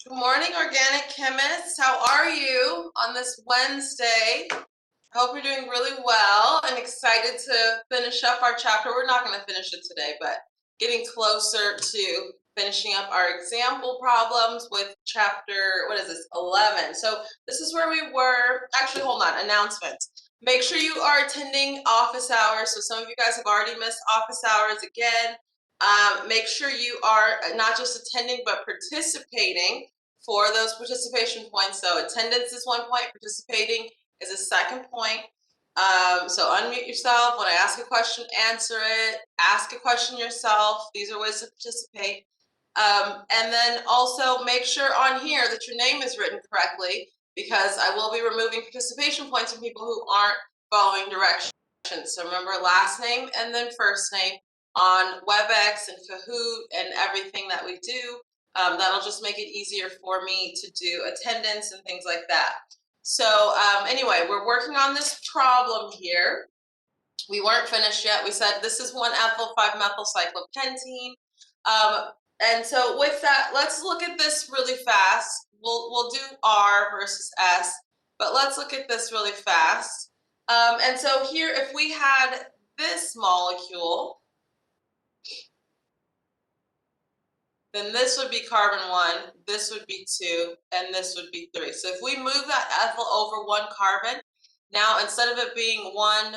Good morning, organic chemists. How are you on this Wednesday? I hope you're doing really well and excited to finish up our chapter. We're not going to finish it today, but getting closer to finishing up our example problems with chapter, 11. So this is where we were. Actually, hold on, announcements. Make sure you are attending office hours. So some of you guys have already missed office hours again. Make sure you are not just attending, but participating for those participation points. So attendance is 1 point, participating is a 2nd point. So unmute yourself. When I ask a question, answer it. Ask a question yourself. These are ways to participate. And then also make sure on here that your name is written correctly, because I will be removing participation points from people who aren't following directions. So remember last name and then first name on WebEx and Kahoot and everything that we do. That'll just make it easier for me to do attendance and things like that. So anyway, we're working on this problem here. We weren't finished yet. We said this is 1-ethyl 5-methylcyclopentene. And so with that, let's look at this really fast. We'll do R versus S, but let's look at this really fast. And so here, if we had this molecule, then this would be carbon 1, this would be 2, and this would be 3. So if we move that ethyl over 1 carbon, now instead of it being 1,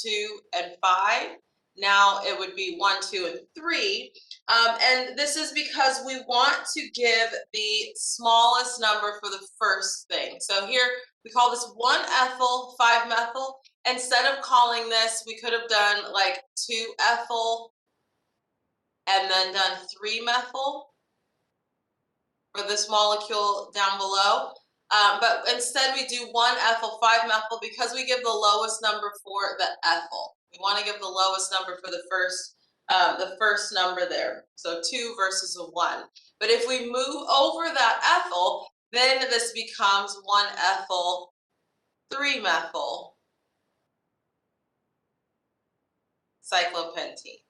2, and 5, now it would be 1, 2, and 3. And this is because we want to give the smallest number for the first thing. So here we call this 1-ethyl 5-methyl. Instead of calling this, we could have done like 2-ethyl and then done 3-methyl for this molecule down below. But instead we do 1-ethyl 5-methyl because we give the lowest number for the ethyl. We want to give the lowest number for the first number there. So 2 versus a 1. But if we move over that ethyl, then this becomes 1-ethyl 3-methyl cyclopentene.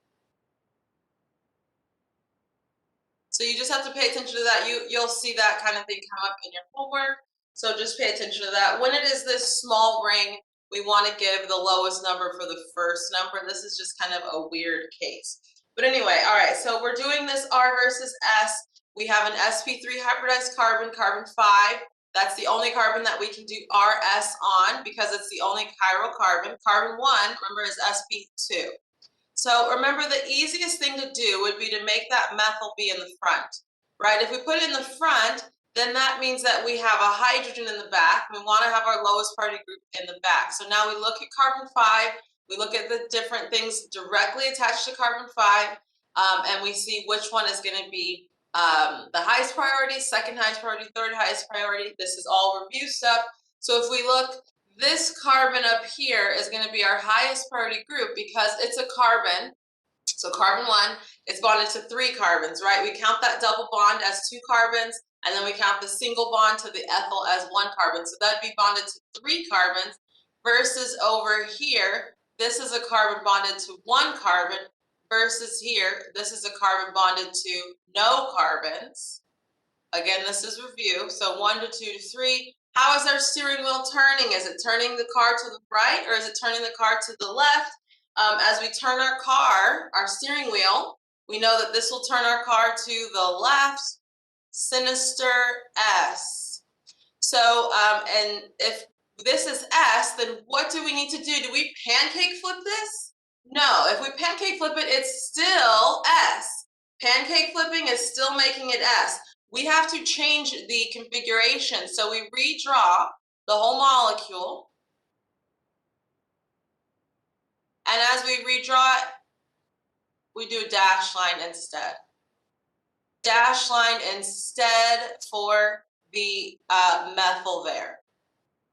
So you just have to pay attention to that. You'll see that kind of thing come up in your homework. So just pay attention to that. When it is this small ring, we want to give the lowest number for the first number. This is just kind of a weird case. But anyway, all right, so we're doing this R versus S. We have an sp3 hybridized carbon, carbon 5. That's the only carbon that we can do RS on because it's the only chiral carbon. Carbon 1, remember, is sp2. So remember, the easiest thing to do would be to make that methyl be in the front, right? If we put it in the front, then that means that we have a hydrogen in the back. We want to have our lowest parity group in the back. So now we look at carbon 5, we look at the different things directly attached to carbon 5, and we see which one is going to be the highest priority, second highest priority, third highest priority. This is all review stuff. So if we look, this carbon up here is going to be our highest priority group because it's a carbon. So carbon 1, it's bonded to 3 carbons, right? We count that double bond as 2 carbons, and then we count the single bond to the ethyl as 1 carbon. So that'd be bonded to 3 carbons versus over here, this is a carbon bonded to 1 carbon versus here, this is a carbon bonded to no carbons. Again, this is review. So 1 to 2 to 3. How is our steering wheel turning? Is it turning the car to the right or is it turning the car to the left? As we turn our car, our steering wheel, we know that this will turn our car to the left, sinister S. So, and if this is S, then what do we need to do? Do we pancake flip this? No, if we pancake flip it, it's still S. Pancake flipping is still making it S. We have to change the configuration. So we redraw the whole molecule. And as we redraw it, we do a dash line instead. Dash line instead for the methyl there.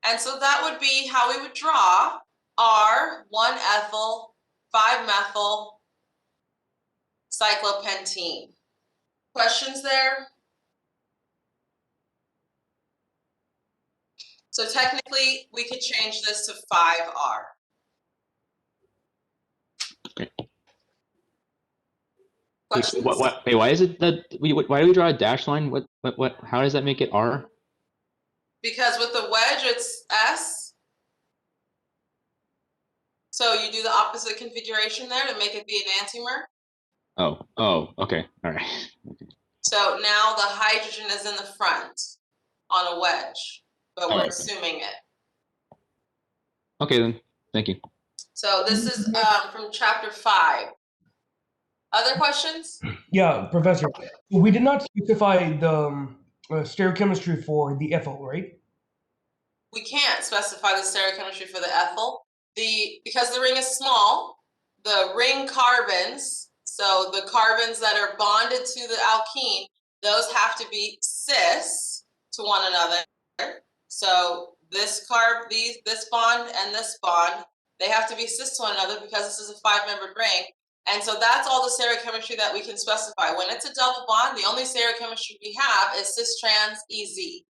And so that would be how we would draw our 1-ethyl 5-methyl cyclopentene. Questions there? So technically, we could change this to 5R. Questions? Wait, why is it that why do we draw a dash line? How does that make it R? Because with the wedge, it's S. So you do the opposite configuration there to make it be an enantiomer. Oh, okay, all right. Okay. So now the hydrogen is in the front on a wedge, but we're assuming it. Okay then, thank you. So this is from chapter 5. Other questions? Yeah, Professor. We did not specify the stereochemistry for the ethyl, right? We can't specify the stereochemistry for the ethyl. Because the ring is small, the ring carbons, so the carbons that are bonded to the alkene, those have to be cis to one another. So this bond and this bond, they have to be cis to one another because this is a 5-membered ring. And so that's all the stereochemistry that we can specify. When it's a double bond, the only stereochemistry we have is cis trans EZ.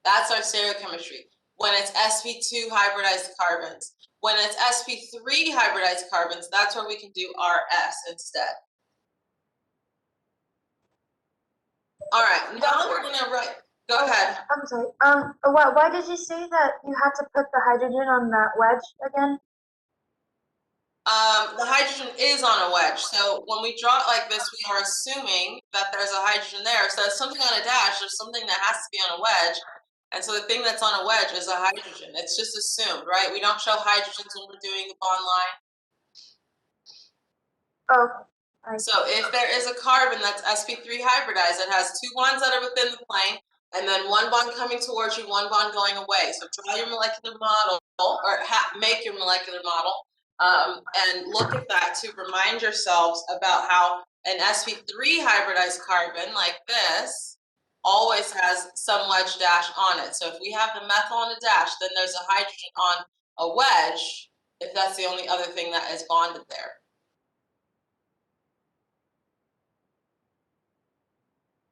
That's our stereochemistry. When it's sp2 hybridized carbons. When it's sp3 hybridized carbons, that's where we can do RS instead. All right, now we're gonna write. Go ahead. I'm sorry. Why did you say that you had to put the hydrogen on that wedge again? The hydrogen is on a wedge. So when we draw it like this, we are assuming that there's a hydrogen there. So there's something on a dash, there's something that has to be on a wedge. And so the thing that's on a wedge is a hydrogen. It's just assumed, right? We don't show hydrogens when we're doing the bond line. Oh. So if there is a carbon that's sp3 hybridized, it has 2 bonds that are within the plane, and then 1 bond coming towards you, 1 bond going away. So draw your molecular model, or make your molecular model, and look at that to remind yourselves about how an sp3 hybridized carbon like this always has some wedge dash on it. So if we have the methyl on a dash, then there's a hydrogen on a wedge, if that's the only other thing that is bonded there.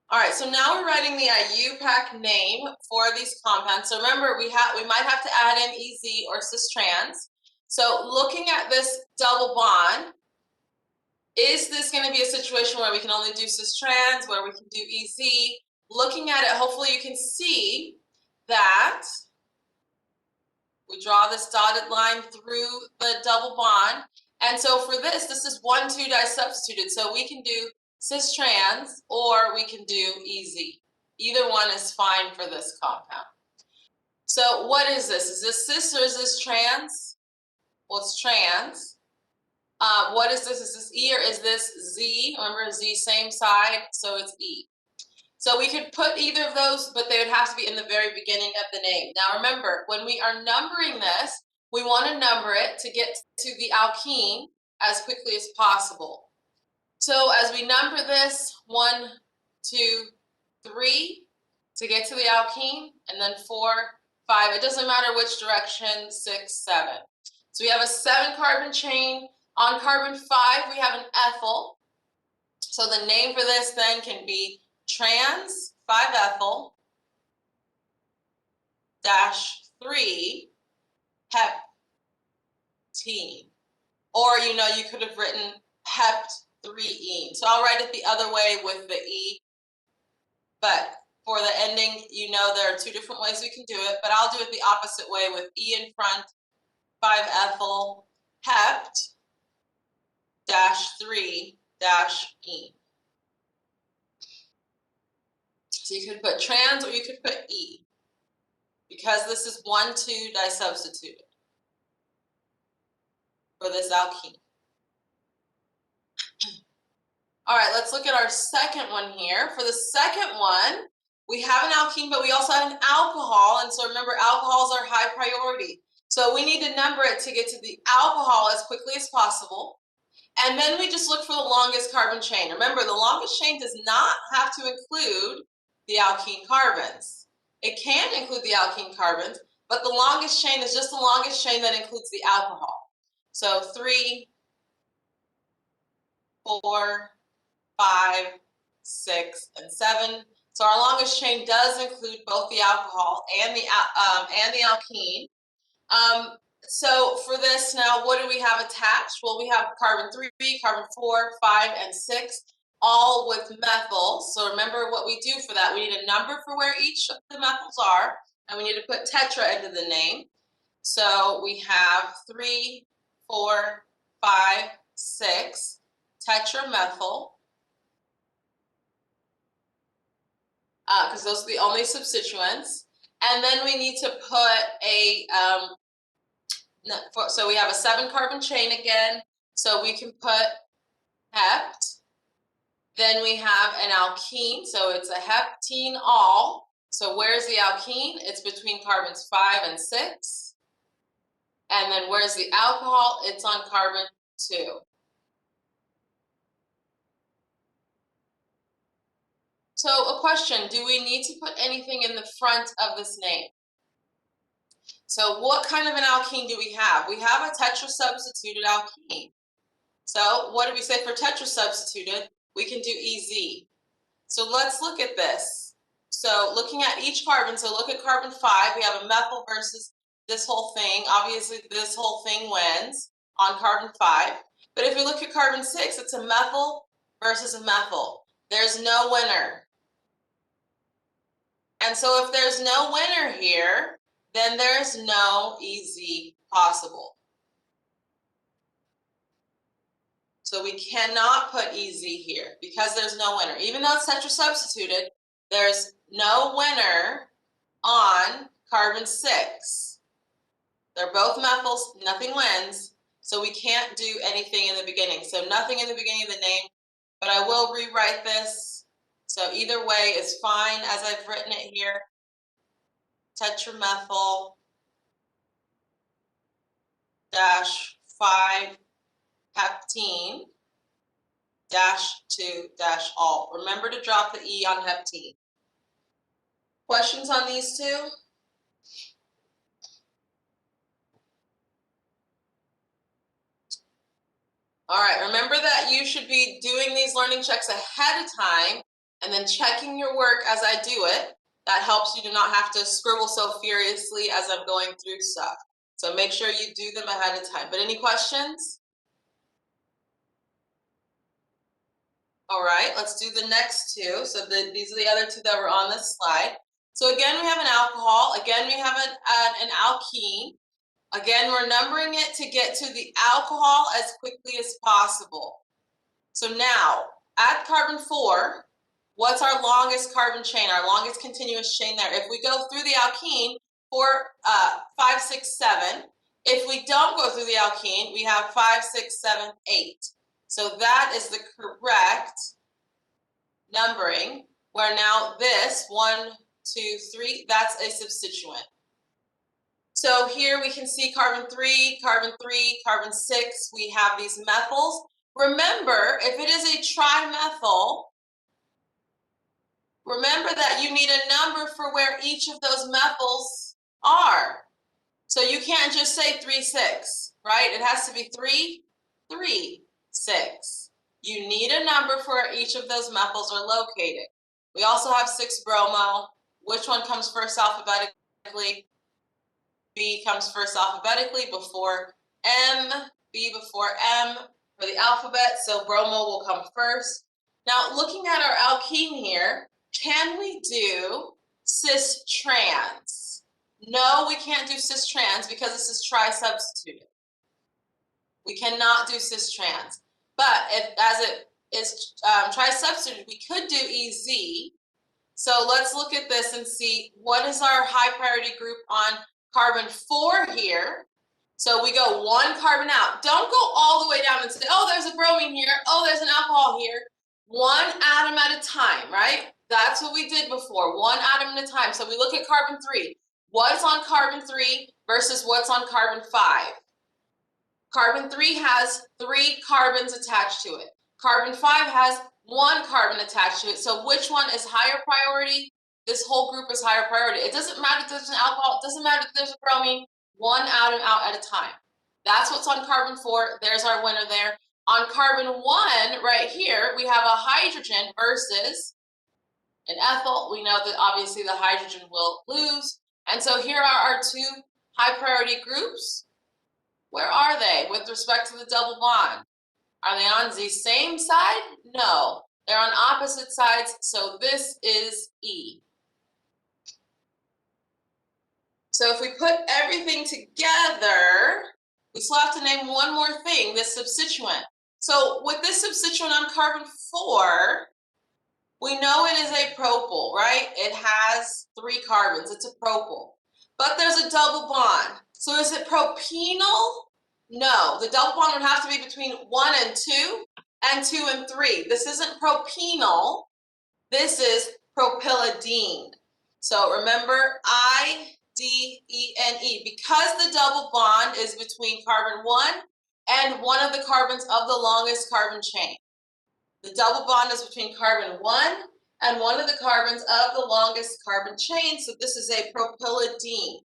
All right, so now we're writing the Iupac name for these compounds. So remember, we might have to add in EZ or cis trans. So looking at this double bond, is this going to be a situation where we can only do cis trans, where we can do EZ? Looking at it, hopefully you can see that we draw this dotted line through the double bond. And so for this is 1,2 disubstituted. So we can do cis trans or we can do EZ. Either one is fine for this compound. So what is this? Is this cis or is this trans? Well, it's trans. What is this? Is this E or is this Z? Remember, Z, same side, so it's E. So we could put either of those, but they would have to be in the very beginning of the name. Now remember, when we are numbering this, we want to number it to get to the alkene as quickly as possible. So as we number this, 1, 2, 3 to get to the alkene, and then 4, 5. It doesn't matter which direction, 6, 7. So we have a 7-carbon chain. On carbon 5, we have an ethyl. So the name for this then can be trans 5-ethyl -3 heptene. Or, you could have written hept3ene. So I'll write it the other way with the E. But for the ending, there are 2 different ways we can do it. But I'll do it the opposite way with E in front, 5-ethyl hept -3 -ene. So you could put trans or you could put E, because this is 1,2 disubstituted for this alkene. All right, let's look at our second one here. For the second one, we have an alkene, but we also have an alcohol. And so remember, alcohols are high priority. So we need to number it to get to the alcohol as quickly as possible. And then we just look for the longest carbon chain. Remember, the longest chain does not have to include the alkene carbons. It can include the alkene carbons, but the longest chain is just the longest chain that includes the alcohol. So 3, 4, 5, 6, and 7. So our longest chain does include both the alcohol and the alkene. So for this now, what do we have attached? Well, we have carbon 3, carbon 4, 5, and 6. all with methyl. So remember what we do for that. We need a number for where each of the methyls are, and we need to put tetra into the name. So we have 3, 4, 5, 6 tetramethyl, because those are the only substituents. And then we need to put a, so we have a 7-carbon chain again, so we can put hept. Then we have an alkene, so it's a heptene all. So where's the alkene? It's between carbons 5 and 6. And then where's the alcohol? It's on carbon 2. So a question, do we need to put anything in the front of this name? So what kind of an alkene do we have? We have a tetrasubstituted alkene. So what do we say for tetrasubstituted? We can do EZ. So let's look at this. So looking at each carbon, so look at carbon 5, we have a methyl versus this whole thing. Obviously this whole thing wins on carbon 5. But if we look at carbon 6, it's a methyl versus a methyl. There's no winner. And so if there's no winner here, then there's no EZ possible. So we cannot put EZ here because there's no winner. Even though it's tetrasubstituted, there's no winner on carbon 6. They're both methyls, nothing wins, so we can't do anything in the beginning. So nothing in the beginning of the name, but I will rewrite this. So either way is fine as I've written it here. Tetramethyl dash 5 heptene dash 2 dash all. Remember to drop the E on heptene. Questions on these two? All right, remember that you should be doing these learning checks ahead of time and then checking your work as I do it. That helps you to not have to scribble so furiously as I'm going through stuff. So make sure you do them ahead of time. But any questions? All right, let's do the next two. So these are the other two that were on this slide. So again, we have an alcohol. Again, we have an alkene. Again, we're numbering it to get to the alcohol as quickly as possible. So now, at carbon 4, what's our longest carbon chain, our longest continuous chain there? If we go through the alkene, 4, 5, 6, 7. If we don't go through the alkene, we have 5, 6, 7, 8. So that is the correct numbering, where now this, 1, 2, 3, that's a substituent. So here we can see carbon 3, carbon 3, carbon 6, we have these methyls. Remember, if it is a trimethyl, remember that you need a number for where each of those methyls are. So you can't just say 3, 6, right? It has to be 3, 3, 6. You need a number for where each of those methyls are located. We also have 6 bromo. Which one comes first alphabetically? B comes first alphabetically before M, B before M for the alphabet, so bromo will come first. Now, looking at our alkene here, can we do cis-trans? No, we can't do cis-trans because this is tri-substituted. We cannot do cis-trans. But as it is tri-substituted, we could do EZ. So let's look at this and see what is our high priority group on carbon 4 here. So we go 1 carbon out. Don't go all the way down and say, oh, there's a bromine here. Oh, there's an alcohol here. 1 atom at a time, right? That's what we did before, 1 atom at a time. So we look at carbon 3. What's on carbon 3 versus what's on carbon 5? Carbon 3 has 3 carbons attached to it. Carbon 5 has 1 carbon attached to it. So which one is higher priority? This whole group is higher priority. It doesn't matter if there's an alcohol. It doesn't matter if there's a bromine. 1 atom out at a time. That's what's on carbon 4. There's our winner there. On carbon 1, right here, we have a hydrogen versus an ethyl. We know that obviously the hydrogen will lose. And so here are our 2 high priority groups. Where are they with respect to the double bond? Are they on the same side? No. They're on opposite sides, so this is E. So if we put everything together, we still have to name one more thing, this substituent. So with this substituent on carbon 4, we know it is a propyl, right? It has 3 carbons, it's a propyl. But there's a double bond. So is it propenyl? No, the double bond would have to be between 1 and 2, and 2 and 3. This isn't propenyl, this is propylidene. So remember, IDENE, because the double bond is between carbon 1 and one of the carbons of the longest carbon chain. The double bond is between carbon 1 and one of the carbons of the longest carbon chain, so this is a propylidene.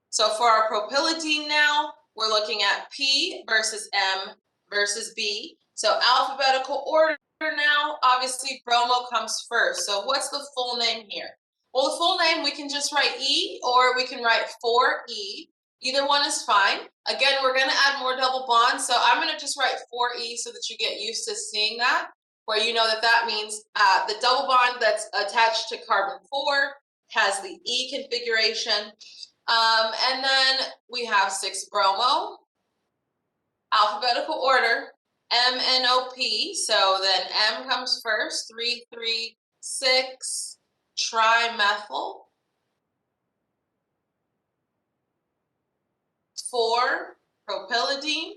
So for our propylidene now, we're looking at P versus M versus B. So alphabetical order now, obviously bromo comes first. So what's the full name here? Well, the full name, we can just write E, or we can write 4E. Either one is fine. Again, we're going to add more double bonds, so I'm going to just write 4E so that you get used to seeing that, where you know that that means the double bond that's attached to carbon 4 has the E configuration. And then we have 6-bromo, alphabetical order, MNOP, so then M comes first, 3,3,6, trimethyl, 4, propylidene.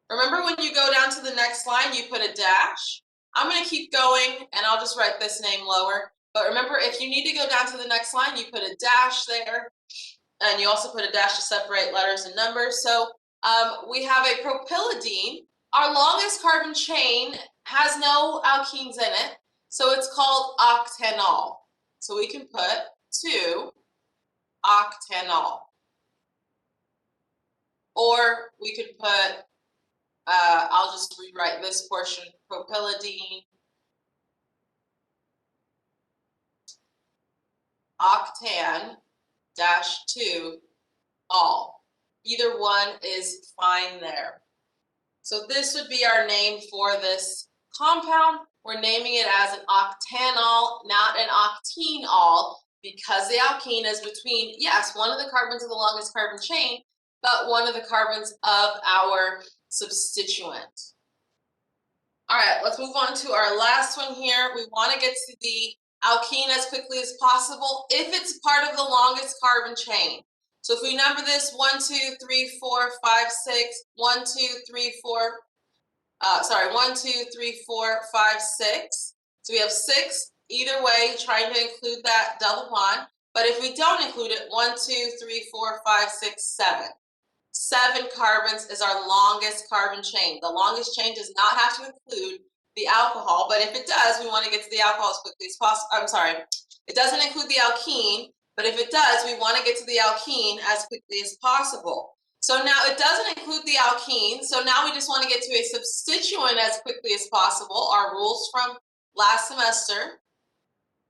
Remember when you go down to the next line, you put a dash. I'm going to keep going, and I'll just write this name lower. But remember, if you need to go down to the next line, you put a dash there, and you also put a dash to separate letters and numbers. So we have a propylidene. Our longest carbon chain has no alkenes in it, so it's called octanol. So we can put 2-octanol. Or we could put, I'll just rewrite this portion, propylidene, octan -2 all. Either one is fine there. So this would be our name for this compound. We're naming it as an octanol, not an octenol, because the alkene is between, yes, one of the carbons of the longest carbon chain, but one of the carbons of our substituent. All right, let's move on to our last one here. We want to get to the alkene as quickly as possible if it's part of the longest carbon chain. So if we number this 1, 2, 3, 4, 5, 6, 1, 2, 3, 4, 1, 2, 3, 4, 5, 6. So we have 6 either way, trying to include that double bond. But if we don't include it, 1, 2, 3, 4, 5, 6, 7. 7 carbons is our longest carbon chain. The longest chain does not have to include the alcohol, but if it does, we want to get to the alcohol as quickly as possible. I'm sorry, it doesn't include the alkene, but if it does, we want to get to the alkene as quickly as possible. So now it doesn't include the alkene, so now we just want to get to a substituent as quickly as possible, our rules from last semester.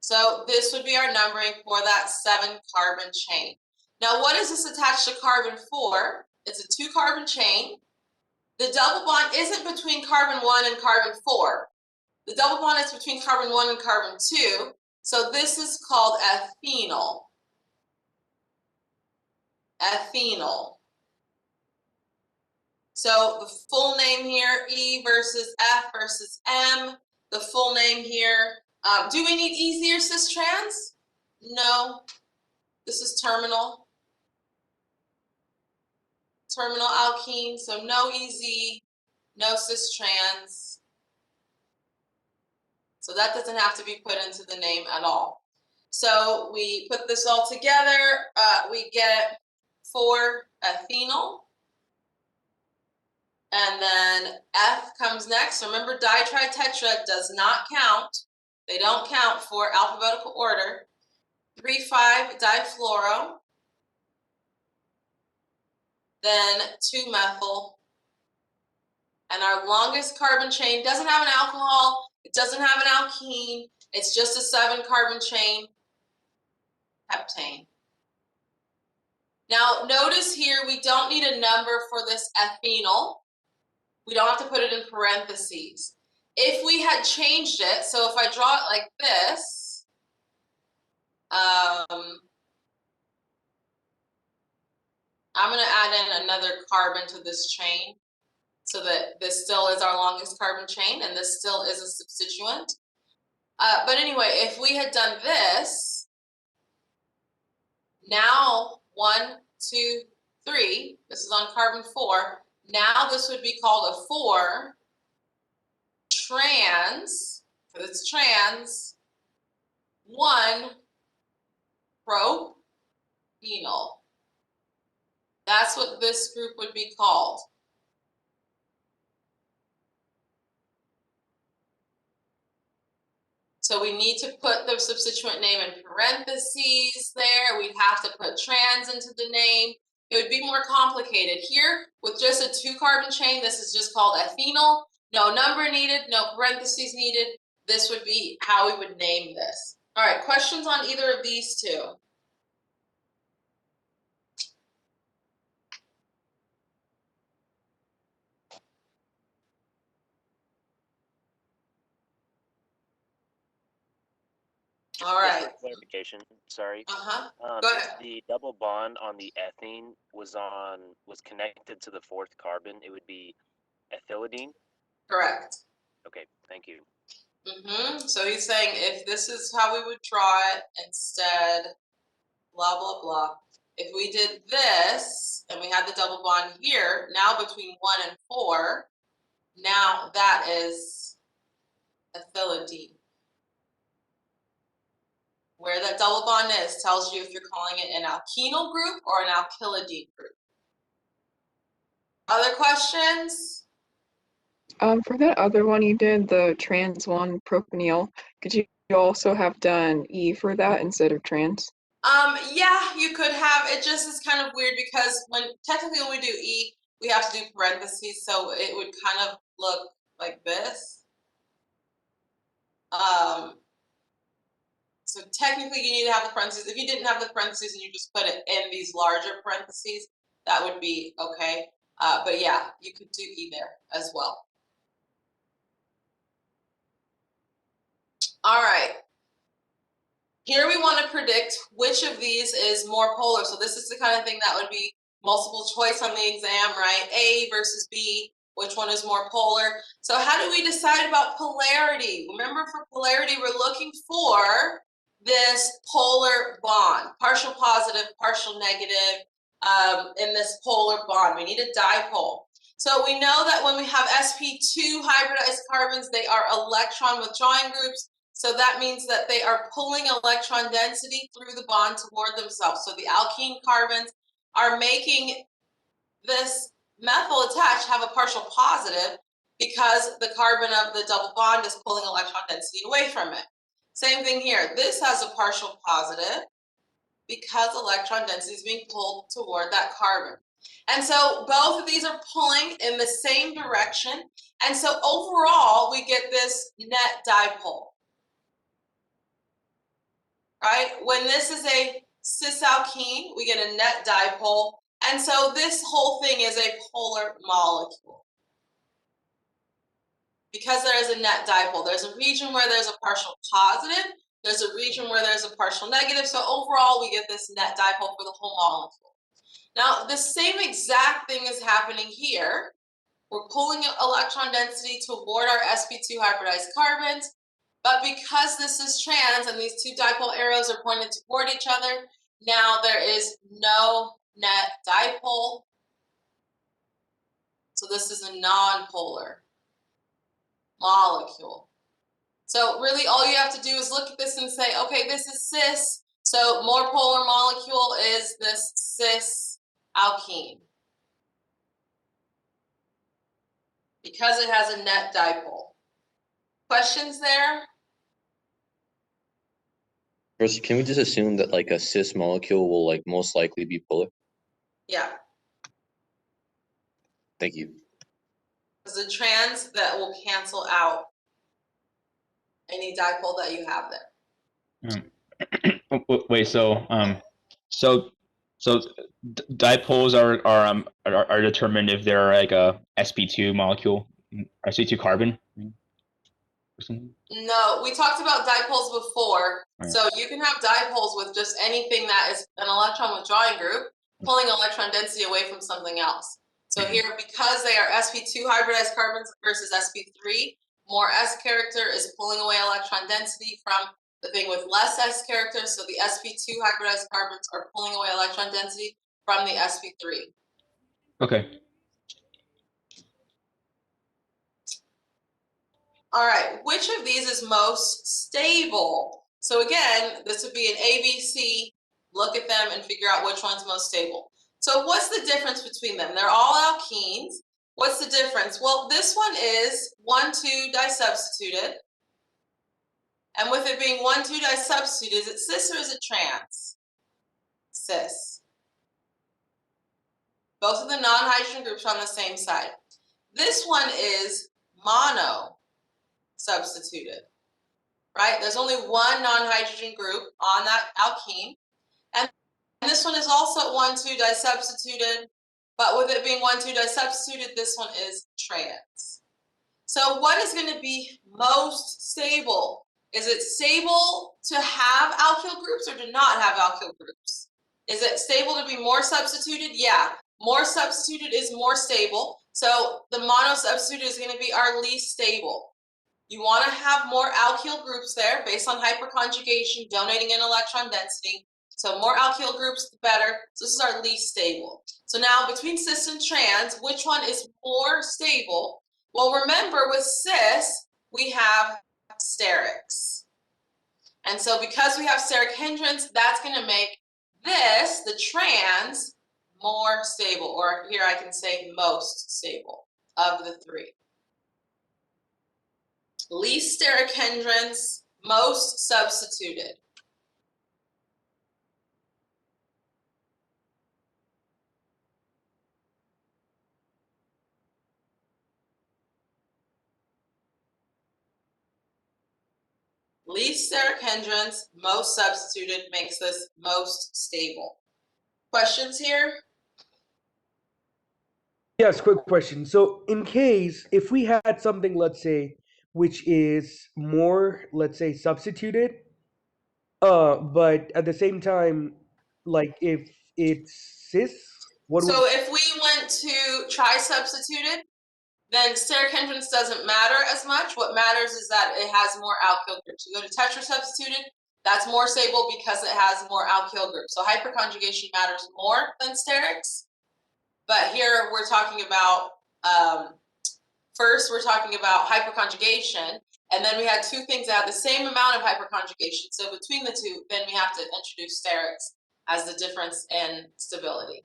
So this would be our numbering for that 7 carbon chain. Now, what is this attached to carbon 4? It's a 2-carbon chain. The double bond isn't between carbon 1 and carbon 4. The double bond is between carbon 1 and carbon 2. So this is called ethynyl. Ethynyl. So the full name here, E versus F versus M. The full name here. Do we need easy or cis-trans? No. This is terminal. Terminal alkene, so no EZ, no cis-trans. So that doesn't have to be put into the name at all. So we put this all together, we get 4-ethynyl. And then F comes next. So remember, ditri-tetra does not count. They don't count for alphabetical order. 3,5-difluoro. Then 2-methyl. And our longest carbon chain doesn't have an alcohol, it doesn't have an alkene, it's just a 7-carbon chain, heptane. Now notice here we don't need a number for this ethynyl. We don't have to put it in parentheses. If we had changed it, so if I draw it like this, I'm going to add in another carbon to this chain so that this still is our longest carbon chain and this still is a substituent. But anyway, if we had done this, now 1, 2, 3, this is on carbon 4, now this would be called a 4 trans, because it's trans, 1 prophenyl. That's what this group would be called. So we need to put the substituent name in parentheses there. We'd have to put trans into the name. It would be more complicated. Here, with just a 2-carbon chain, this is just called ethynyl. No number needed, no parentheses needed. This would be how we would name this. All right, questions on either of these two? All right. Just for clarification, sorry. Go ahead. The double bond on the ethene was connected to the 4th carbon. It would be ethylidene. Correct. Okay, thank you. So he's saying if this is how we would draw it instead, blah, blah, blah. If we did this and we had the double bond here, now between 1 and 4, now that is ethylidene. Where that double bond is tells you if you're calling it an alkenyl group or an alkylidene group. Other questions? For that other one you did, the trans 1 propanyl, could you also have done E for that instead of trans? Yeah, you could have. It just is kind of weird because technically when we do E, we have to do parentheses, so it would kind of look like this. So technically you need to have the parentheses. If you didn't have the parentheses and you just put it in these larger parentheses, that would be okay. But yeah, you could do E there as well. All right. Here we want to predict which of these is more polar. So this is the kind of thing that would be multiple choice on the exam, right? A versus B, which one is more polar? So how do we decide about polarity? Remember, for polarity, we're looking for this polar bond, partial positive, partial negative, in this polar bond. We need a dipole. So we know that when we have sp2 hybridized carbons, they are electron withdrawing groups. So that means that they are pulling electron density through the bond toward themselves. So the alkene carbons are making this methyl attached have a partial positive because the carbon of the double bond is pulling electron density away from it. Same thing here. This has a partial positive because electron density is being pulled toward that carbon. And so both of these are pulling in the same direction. And so overall, we get this net dipole. Right? When this is a cis alkene, we get a net dipole. And so this whole thing is a polar molecule. Because there is a net dipole, there's a region where there's a partial positive, there's a region where there's a partial negative. So overall, we get this net dipole for the whole molecule. Now, the same exact thing is happening here. We're pulling electron density toward our sp2 hybridized carbons. But because this is trans and these two dipole arrows are pointed toward each other, now there is no net dipole. So this is a non-polar molecule. So really all you have to do is look at this and say, okay, this is cis. So more polar molecule is this cis alkene. Because it has a net dipole. Questions there? First, can we just assume that like a cis molecule will like most likely be polar? Yeah. Thank you. It's a trans that will cancel out any dipole that you have there. Wait, so So dipoles are determined if they're like a sp2 molecule, sp2 carbon. Or something? No, we talked about dipoles before. Right. So you can have dipoles with just anything that is an electron withdrawing group, pulling electron density away from something else. So here, because they are sp2 hybridized carbons versus sp3, more s character is pulling away electron density from the thing with less s character. So the sp2 hybridized carbons are pulling away electron density from the sp3. Okay. All right, which of these is most stable? So again, this would be an ABC. Look at them and figure out which one's most stable. So what's the difference between them? They're all alkenes. What's the difference? Well, this one is 1,2 disubstituted. And with it being 1,2 disubstituted, is it cis or is it trans? Cis. Both of the non-hydrogen groups are on the same side. This one is mono substituted, right? There's only one non-hydrogen group on that alkene. And this one is also 1,2 disubstituted, but with it being 1,2 disubstituted, this one is trans. So what is going to be most stable? Is it stable to have alkyl groups or to not have alkyl groups? Is it stable to be more substituted? Yeah, more substituted is more stable. So the mono substituted is going to be our least stable. You want to have more alkyl groups there based on hyperconjugation, donating in electron density. So more alkyl groups, the better. So this is our least stable. So now between cis and trans, which one is more stable? Well, remember with cis, we have sterics. And so because we have steric hindrance, that's going to make this, the trans, more stable. Or here I can say most stable of the three. Least steric hindrance, most substituted. Least steric hindrance, most substituted makes this most stable. Questions here? Yes, quick question. So in case if we had something, let's say, which is more, let's say, substituted, but at the same time, like if it's cis, what So would if we went to tri-substituted, then steric hindrance doesn't matter as much. What matters is that it has more alkyl groups. You go to tetrasubstituted, that's more stable because it has more alkyl groups. So hyperconjugation matters more than sterics. But here we're talking about, first we're talking about hyperconjugation, and then we had two things that had the same amount of hyperconjugation. So between the two, then we have to introduce sterics as the difference in stability.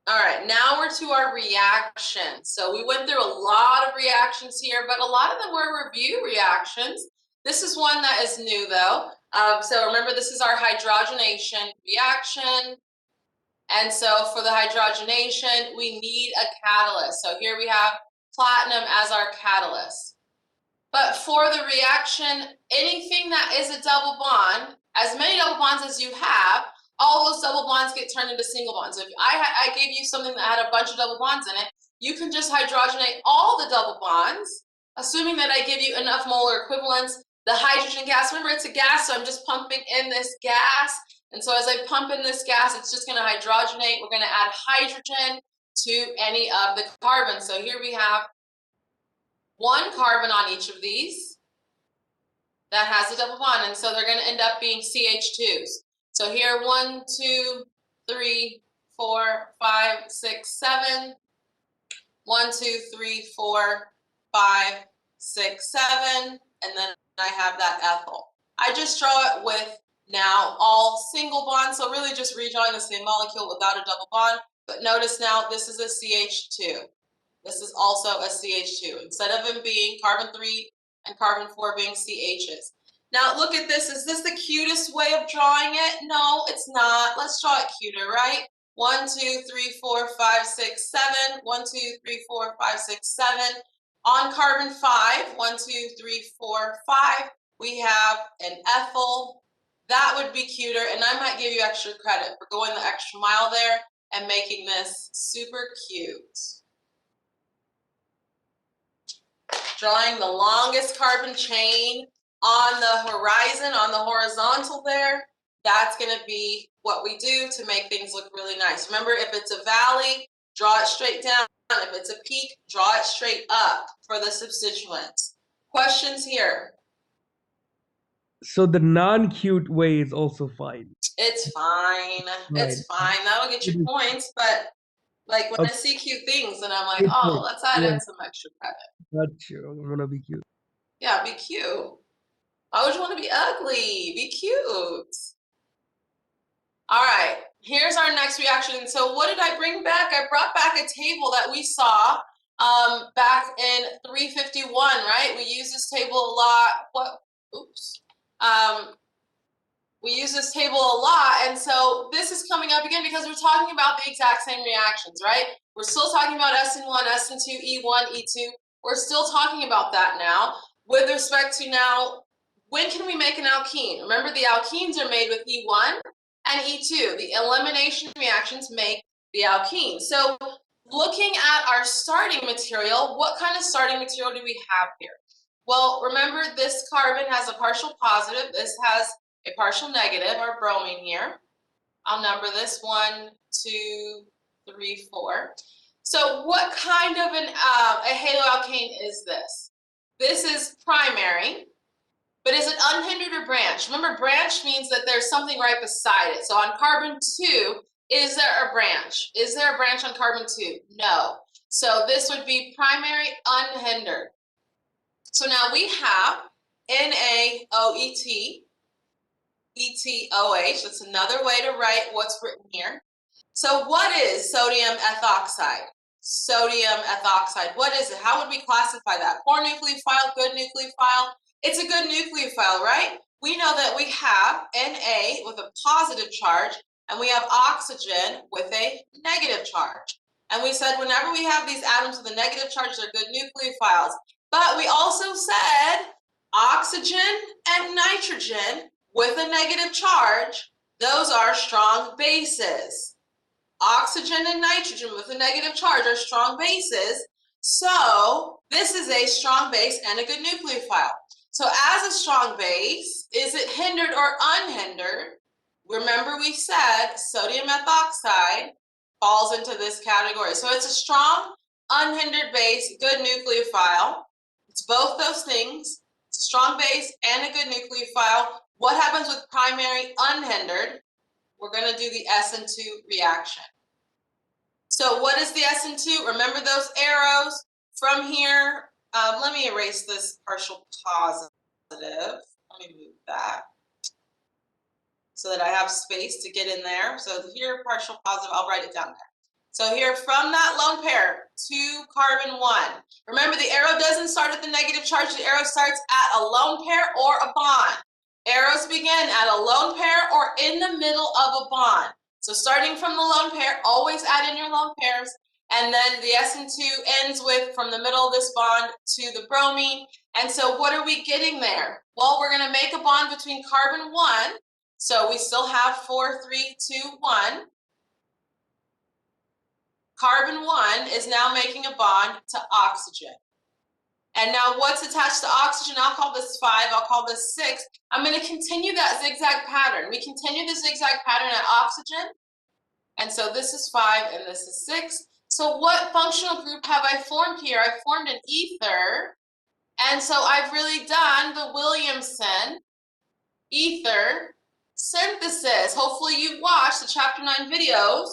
All right, now we're to our reactions. So we went through a lot of reactions here, but a lot of them were review reactions. This is one that is new though. So remember, this is our hydrogenation reaction. And so for the hydrogenation, we need a catalyst. So here we have platinum as our catalyst. But for the reaction, anything that is a double bond, as many double bonds as you have, all those double bonds get turned into single bonds. So if I gave you something that had a bunch of double bonds in it, you can just hydrogenate all the double bonds, assuming that I give you enough molar equivalents. The hydrogen gas, remember it's a gas, so I'm just pumping in this gas. And so as I pump in this gas, it's just going to hydrogenate. We're going to add hydrogen to any of the carbons. So here we have one carbon on each of these that has a double bond. And so they're going to end up being CH2s. So here, 1, 2, 3, 4, 5, 6, 7. 1, 2, 3, 4, 5, 6, 7. And then I have that ethyl. I just draw it with now all single bonds. So really just redrawing the same molecule without a double bond. But notice now this is a CH2. This is also a CH2. Instead of them being carbon 3 and carbon 4 being CHs. Now look at this. Is this the cutest way of drawing it? No, it's not. Let's draw it cuter, right? 1, 2, 3, 4, 5, 6, 7. 1, 2, 3, 4, 5, 6, 7. On carbon 5, 1, 2, 3, 4, 5, we have an ethyl. That would be cuter, and I might give you extra credit for going the extra mile there and making this super cute. Drawing the longest carbon chain on the horizon, on the horizontal there, that's going to be what we do to make things look really nice. Remember, if it's a valley, draw it straight down. If it's a peak, draw it straight up for the substituents. Questions here? So the non-cute way is also fine. It's fine. It's fine. That'll get you points, but like when I see cute things, then I'm like, Good oh, point. let's add Yeah. in some extra credit. Not sure. I'm gonna be cute. Yeah, be cute. Why would you want to be ugly? Be cute. All right, here's our next reaction. So what did I bring back? I brought back a table that we saw back in 351, right? We use this table a lot. Oops. We use this table a lot, and so this is coming up again because we're talking about the exact same reactions, right? We're still talking about SN1, SN2, E1, E2. We're still talking about that now. With respect to now, when can we make an alkene? Remember, the alkenes are made with E1 and E2. The elimination reactions make the alkene. So looking at our starting material, what kind of starting material do we have here? Well, remember, this carbon has a partial positive. This has a partial negative, our bromine here. I'll number this 1, 2, 3, 4. So what kind of a haloalkane is this? This is primary, but is it unhindered or branched? Remember, branch means that there's something right beside it. So on carbon 2, is there a branch? Is there a branch on carbon 2? No. So this would be primary unhindered. So now we have NaOET, ETOH. That's another way to write what's written here. So what is sodium ethoxide? Sodium ethoxide, what is it? How would we classify that? Poor nucleophile, good nucleophile? It's a good nucleophile, right? We know that we have Na with a positive charge, and we have oxygen with a negative charge. And we said whenever we have these atoms with a negative charge, they're good nucleophiles. But we also said oxygen and nitrogen with a negative charge, those are strong bases. Oxygen and nitrogen with a negative charge are strong bases. So this is a strong base and a good nucleophile. So as a strong base, is it hindered or unhindered? Remember, we said sodium ethoxide falls into this category. So it's a strong, unhindered base, good nucleophile. It's both those things. It's a strong base and a good nucleophile. What happens with primary unhindered? We're going to do the SN2 reaction. So what is the SN2? Remember those arrows from here? Let me erase this partial positive. Let me move that so that I have space to get in there. So here, partial positive, I'll write it down there. So here, from that lone pair to carbon 1. Remember, the arrow doesn't start at the negative charge. The arrow starts at a lone pair or a bond. Arrows begin at a lone pair or in the middle of a bond. So starting from the lone pair, always add in your lone pairs. And then the SN2 ends with from the middle of this bond to the bromine. And so what are we getting there? Well, we're going to make a bond between carbon 1. So we still have 4, 3, 2, 1. Carbon 1 is now making a bond to oxygen. And now what's attached to oxygen? I'll call this 5, I'll call this 6. I'm going to continue that zigzag pattern. We continue the zigzag pattern at oxygen. And so this is 5 and this is 6. So what functional group have I formed here? I formed an ether. And so I've really done the Williamson ether synthesis. Hopefully you've watched the chapter 9 videos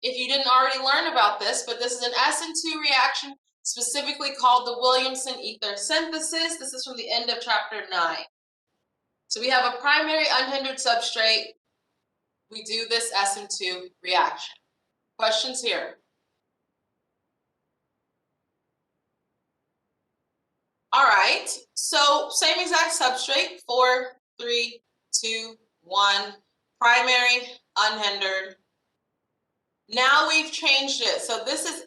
if you didn't already learn about this, but this is an SN2 reaction specifically called the Williamson ether synthesis. This is from the end of chapter 9. So we have a primary unhindered substrate. We do this SN2 reaction. Questions here? All right, so same exact substrate, 4, 3, 2, 1, primary, unhindered. Now we've changed it. So this is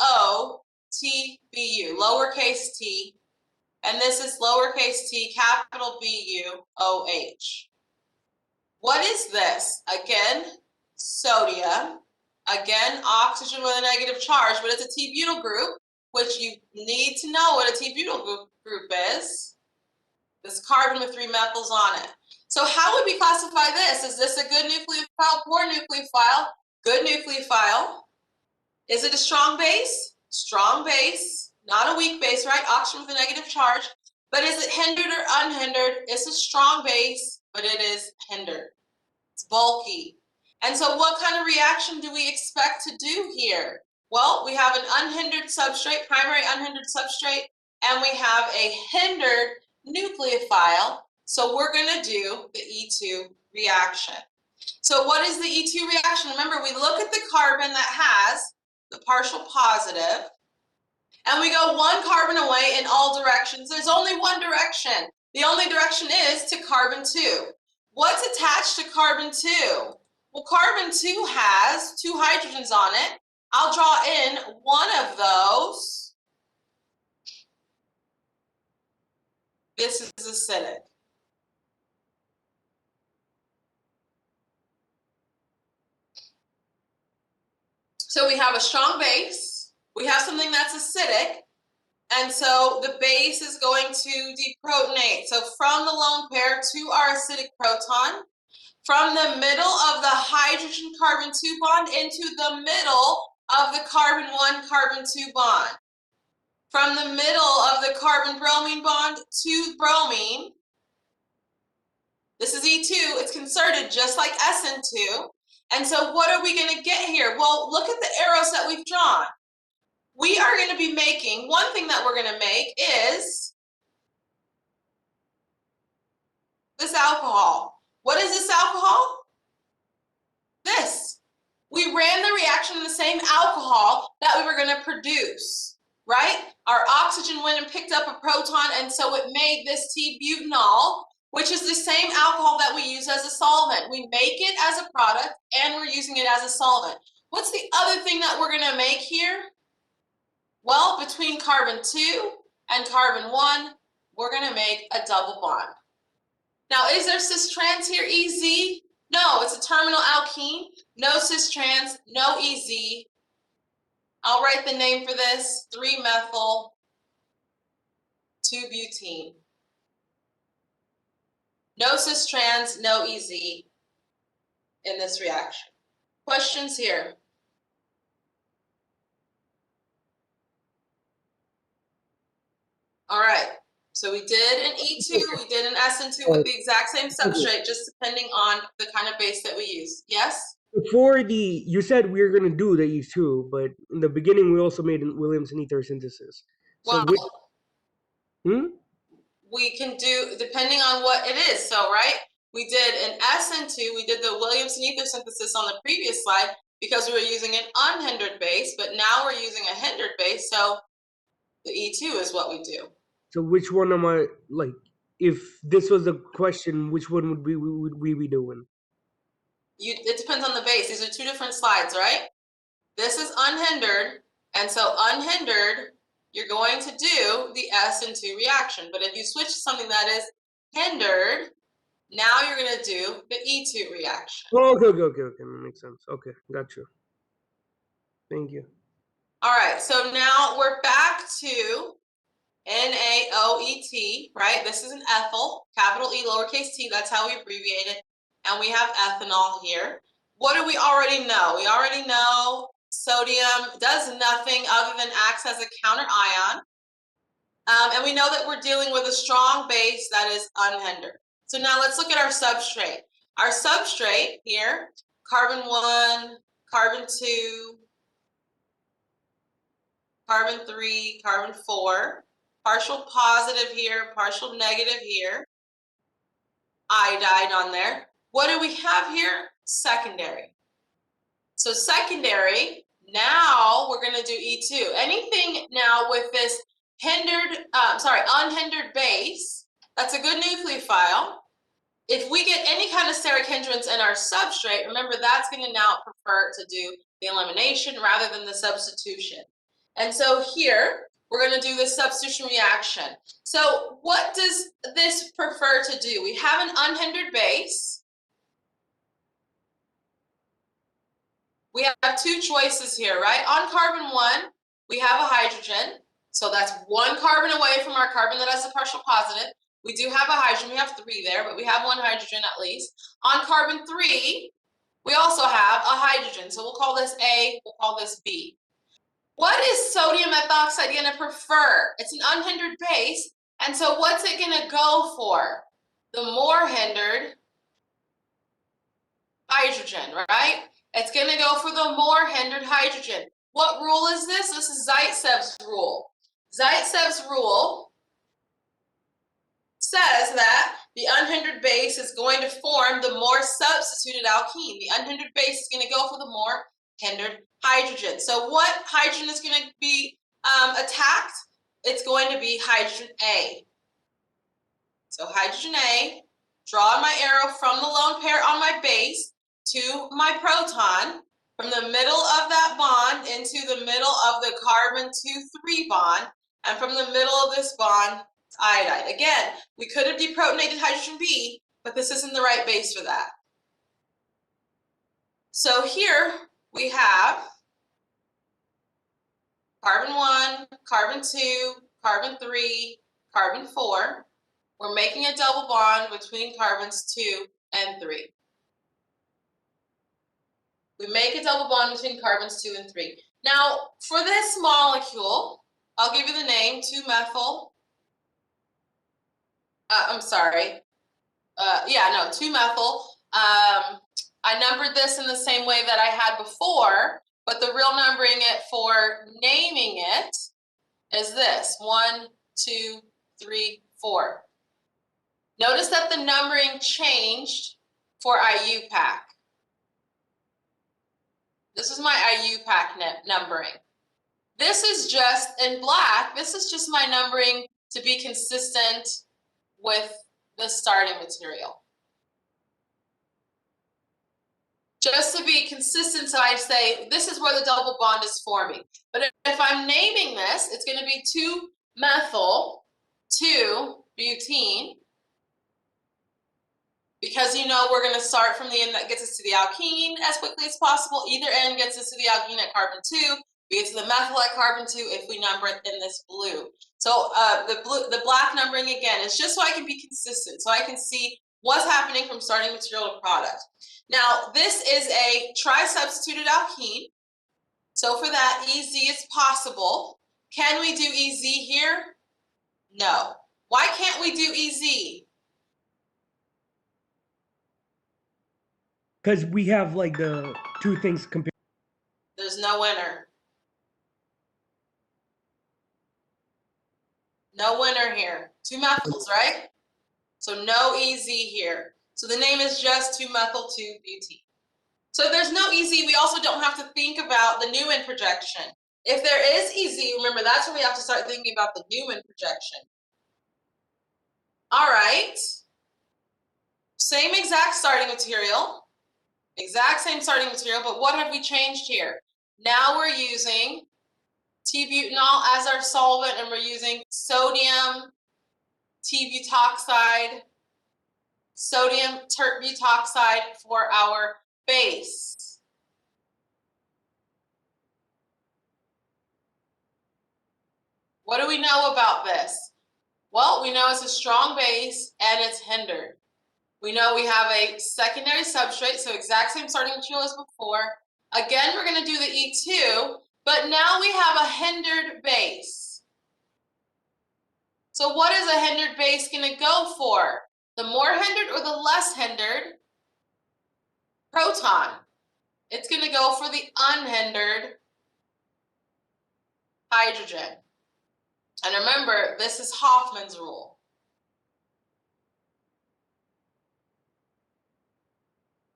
NaOTBU, lowercase t. and this is lowercase t, capital B-U-O-H. What is this? Again, sodium. Again, oxygen with a negative charge, but it's a T-butyl group, which you need to know what a T-butyl group is. This carbon with 3 methyls on it. So how would we classify this? Is this a good nucleophile, poor nucleophile, good nucleophile? Is it a strong base? Strong base, not a weak base, right? Oxygen with a negative charge. But is it hindered or unhindered? It's a strong base, but it is hindered. It's bulky. And so what kind of reaction do we expect to do here? Well, we have an unhindered substrate, primary unhindered substrate, and we have a hindered nucleophile. So we're going to do the E2 reaction. So what is the E2 reaction? Remember, we look at the carbon that has the partial positive, and we go 1 carbon away in all directions. There's only one direction. The only direction is to carbon 2. What's attached to carbon 2? Well, carbon 2 has 2 hydrogens on it. I'll draw in one of those. This is acidic. So we have a strong base. We have something that's acidic. And so the base is going to deprotonate. So from the lone pair to our acidic proton, from the middle of the hydrogen-carbon 2 bond into the middle of the carbon-1, carbon-2 bond. From the middle of the carbon-bromine bond to bromine. This is E2. It's concerted just like SN2. And so what are we going to get here? Well, look at the arrows that we've drawn. We are going to be making, one thing that we're going to make is this alcohol. What is this alcohol? This. We ran the reaction in the same alcohol that we were going to produce, right? Our oxygen went and picked up a proton, and so it made this T-butanol, which is the same alcohol that we use as a solvent. We make it as a product, and we're using it as a solvent. What's the other thing that we're going to make here? Well, between carbon 2 and carbon 1, we're going to make a double bond. Now, is there cis-trans here, EZ? No, it's a terminal alkene. No cis-trans, no EZ. I'll write the name for this, 3-methyl 2-butene. No cis-trans, no EZ in this reaction. Questions here? All right, so we did an E2, we did an SN2 with the exact same substrate, just depending on the kind of base that we use. Yes? Before you said we were going to do the E2, but in the beginning we also made Williamson ether synthesis. So Well, we can do, depending on what it is. So, right, we did an SN2, we did the Williamson ether synthesis on the previous slide because we were using an unhindered base, but now we're using a hindered base, so the E2 is what we do. So which one am I, like, if this was a question, which one would we be doing? It depends on the base. These are 2 different slides, right? This is unhindered, and so unhindered, you're going to do the SN2 reaction. But if you switch to something that is hindered, now you're going to do the E2 reaction. Oh, okay, that makes sense. Okay, got you. Thank you. All right, so now we're back to NaOET, right? This is an ethyl, capital E, lowercase t, that's how we abbreviate it. And we have ethanol here. What do we already know? We already know sodium does nothing other than acts as a counter ion. And we know that we're dealing with a strong base that is unhindered. So now let's look at our substrate. Our substrate here, carbon 1, carbon 2, carbon 3, carbon 4, partial positive here, partial negative here, iodide on there. What do we have here? Secondary. So secondary, now we're going to do E2. Anything now with this unhindered base, that's a good nucleophile. If we get any kind of steric hindrance in our substrate, remember that's going to now prefer to do the elimination rather than the substitution. And so here, we're going to do this substitution reaction. So what does this prefer to do? We have an unhindered base. We have two choices here, right? On carbon 1, we have a hydrogen. So that's one carbon away from our carbon that has a partial positive. We do have a hydrogen. We have 3 there, but we have 1 hydrogen at least. On carbon 3, we also have a hydrogen. So we'll call this A, we'll call this B. What is sodium methoxide going to prefer? It's an unhindered base, and so what's it going to go for? The more hindered hydrogen, right? It's going to go for the more hindered hydrogen. What rule is this? This is Zaitsev's rule. Zaitsev's rule says that the unhindered base is going to form the more substituted alkene. The unhindered base is going to go for the more hindered hydrogen. So what hydrogen is going to be attacked? It's going to be hydrogen A. So hydrogen A, draw my arrow from the lone pair on my base to my proton, from the middle of that bond into the middle of the carbon 2,3 bond, and from the middle of this bond to iodide. Again, we could have deprotonated hydrogen B, but this isn't the right base for that. So here we have carbon 1, carbon 2, carbon 3, carbon 4. We're making a double bond between carbons 2 and 3. We make a double bond between carbons 2 and 3. Now, for this molecule, I'll give you the name 2-methyl. 2-methyl. I numbered this in the same way that I had before, but the real numbering it for naming it is this: 1, 2, 3, 4. Notice that the numbering changed for Iupac. This is my Iupac numbering. This is just in black. This is just my numbering to be consistent with the starting material. Just to be consistent, so I say this is where the double bond is forming. But if I'm naming this, it's going to be 2-methyl 2-butene, because you know we're going to start from the end that gets us to the alkene as quickly as possible. Either end gets us to the alkene at carbon 2. We get to the methyl at carbon 2 if we number it in this blue. So the black numbering again is just so I can be consistent, so I can see what's happening from starting material to product. Now this is a tri-substituted alkene. So for that, EZ is possible. Can we do EZ here? No. Why can't we do EZ? Because we have like the two things compared. There's no winner. No winner here. 2 methyls, right? So no EZ here. So the name is just 2-methyl 2-butene. So if there's no EZ, we also don't have to think about the Newman projection. If there is EZ, remember that's when we have to start thinking about the Newman projection. All right. Same exact starting material. Exact same starting material, but what have we changed here? Now we're using T-butanol as our solvent, and we're using sodium T-butoxide, sodium tert-butoxide for our base. What do we know about this? Well, we know it's a strong base and it's hindered. We know we have a secondary substrate, so exact same starting material as before. Again, we're going to do the E2, but now we have a hindered base. So what is a hindered base going to go for? The more hindered or the less hindered proton? It's going to go for the unhindered hydrogen. And remember, this is Hoffman's rule.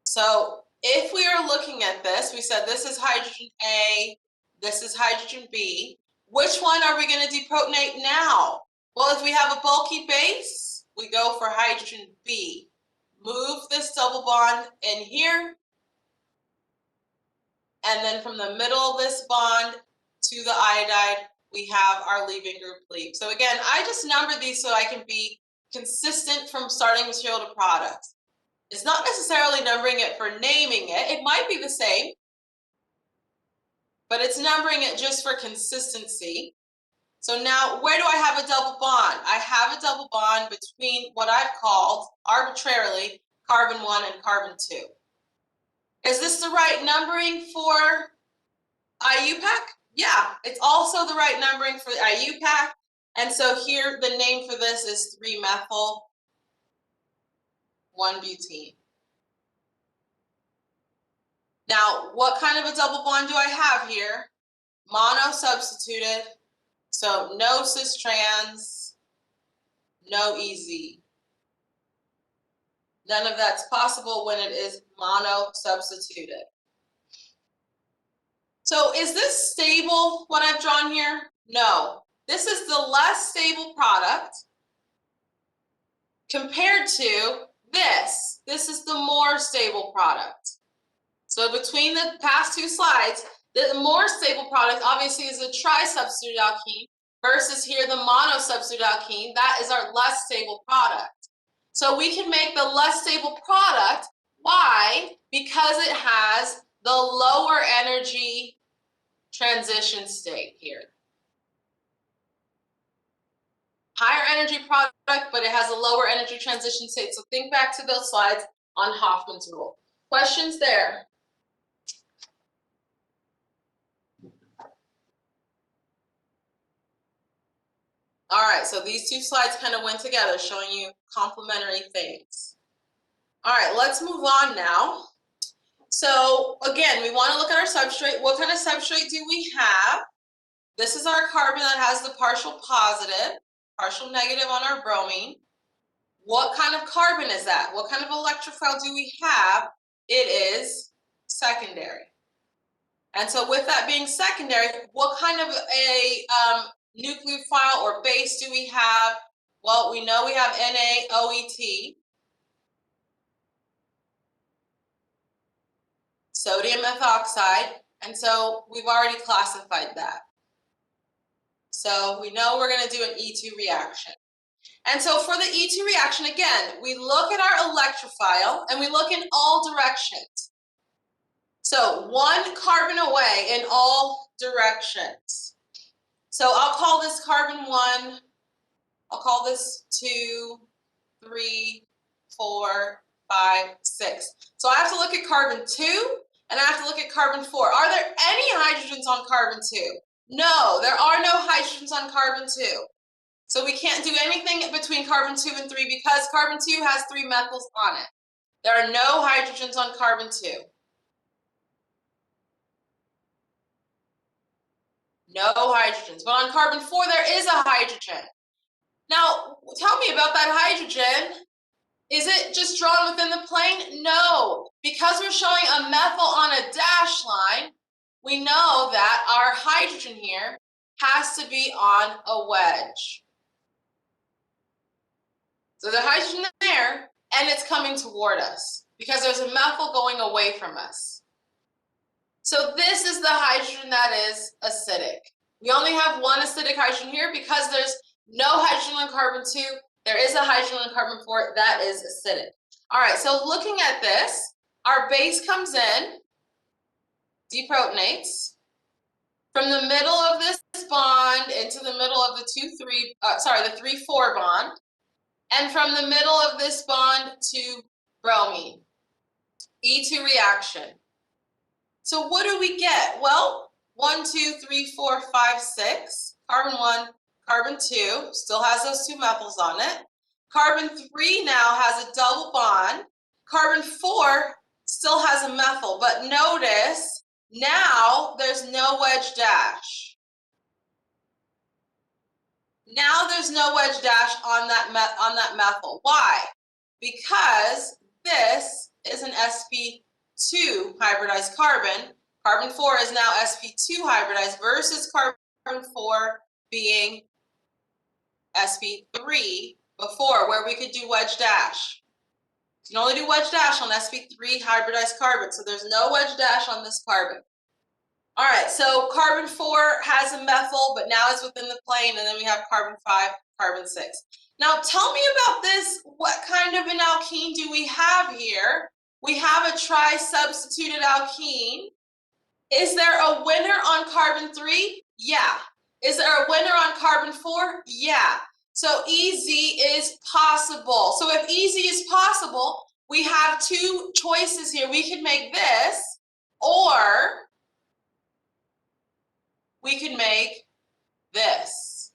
So if we are looking at this, we said this is hydrogen A, this is hydrogen B. Which one are we going to deprotonate now? Well, if we have a bulky base, we go for hydrogen B. Move this double bond in here. And then from the middle of this bond to the iodide, we have our leaving group leave. So again, I just numbered these so I can be consistent from starting material to product. It's not necessarily numbering it for naming it. It might be the same, but it's numbering it just for consistency. So now, where do I have a double bond? I have a double bond between what I've called, arbitrarily, carbon 1 and carbon 2. Is this the right numbering for Iupac? Yeah, it's also the right numbering for Iupac. And so here, the name for this is 3-methyl 1-butene. Now, what kind of a double bond do I have here? Mono substituted, so no cis trans, no EZ. None of that's possible when it is mono substituted. So is this stable, what I've drawn here? No. This is the less stable product compared to this. This is the more stable product. So between the past two slides, the more stable product obviously is a tri-substituted alkene versus here the mono-substituted alkene. That is our less stable product. So we can make the less stable product. Why? Because it has the lower energy transition state here. Higher energy product, but it has a lower energy transition state. So think back to those slides on Hoffman's rule. Questions there? All right, so these two slides kind of went together, showing you complementary things. All right, let's move on now. So again, we want to look at our substrate. What kind of substrate do we have? This is our carbon that has the partial positive, partial negative on our bromine. What kind of carbon is that? What kind of electrophile do we have? It is secondary. And so with that being secondary, what kind of a nucleophile or base do we have? Well, we know we have NaOET, sodium methoxide, and so we've already classified that. So we know we're going to do an E2 reaction. And so for the E2 reaction, again, we look at our electrophile and we look in all directions. So one carbon away in all directions. So I'll call this carbon 1, I'll call this 2, 3, 4, 5, 6. So I have to look at carbon 2 and I have to look at carbon 4. Are there any hydrogens on carbon 2? No, there are no hydrogens on carbon 2. So we can't do anything between carbon 2 and 3 because carbon 2 has 3 methyls on it. There are no hydrogens on carbon 2. No hydrogens. But on carbon 4, there is a hydrogen. Now, tell me about that hydrogen. Is it just drawn within the plane? No. Because we're showing a methyl on a dash line, we know that our hydrogen here has to be on a wedge. So the hydrogen there, and it's coming toward us because there's a methyl going away from us. So this is the hydrogen that is acidic. We only have one acidic hydrogen here because there's no hydrogen on carbon 2. There is a hydrogen on carbon 4 that is acidic. All right, so looking at this, our base comes in, deprotonates. From the middle of this bond into the middle of the 3-4 bond, and from the middle of this bond to bromine. E2 reaction. So what do we get? Well, 1, 2, 3, 4, 5, 6. Carbon 1, carbon 2 still has those 2 methyls on it. Carbon 3 now has a double bond. Carbon 4 still has a methyl, but notice now there's no wedge dash. Now there's no wedge dash on that methyl. Why? Because this is an sp2 hybridized carbon. Carbon 4 is now sp2 hybridized versus carbon 4 being sp3 before, where we could do wedge dash. You can only do wedge dash on sp3 hybridized carbon, so there's no wedge dash on this carbon. All right, so carbon 4 has a methyl, but now it's within the plane, and then we have carbon 5, carbon 6. Now tell me about this. What kind of an alkene do we have here? We have a tri-substituted alkene. Is there a winner on carbon 3? Yeah. Is there a winner on carbon 4? Yeah. So EZ is possible. So if EZ is possible, we have two choices here. We could make this, or we could make this.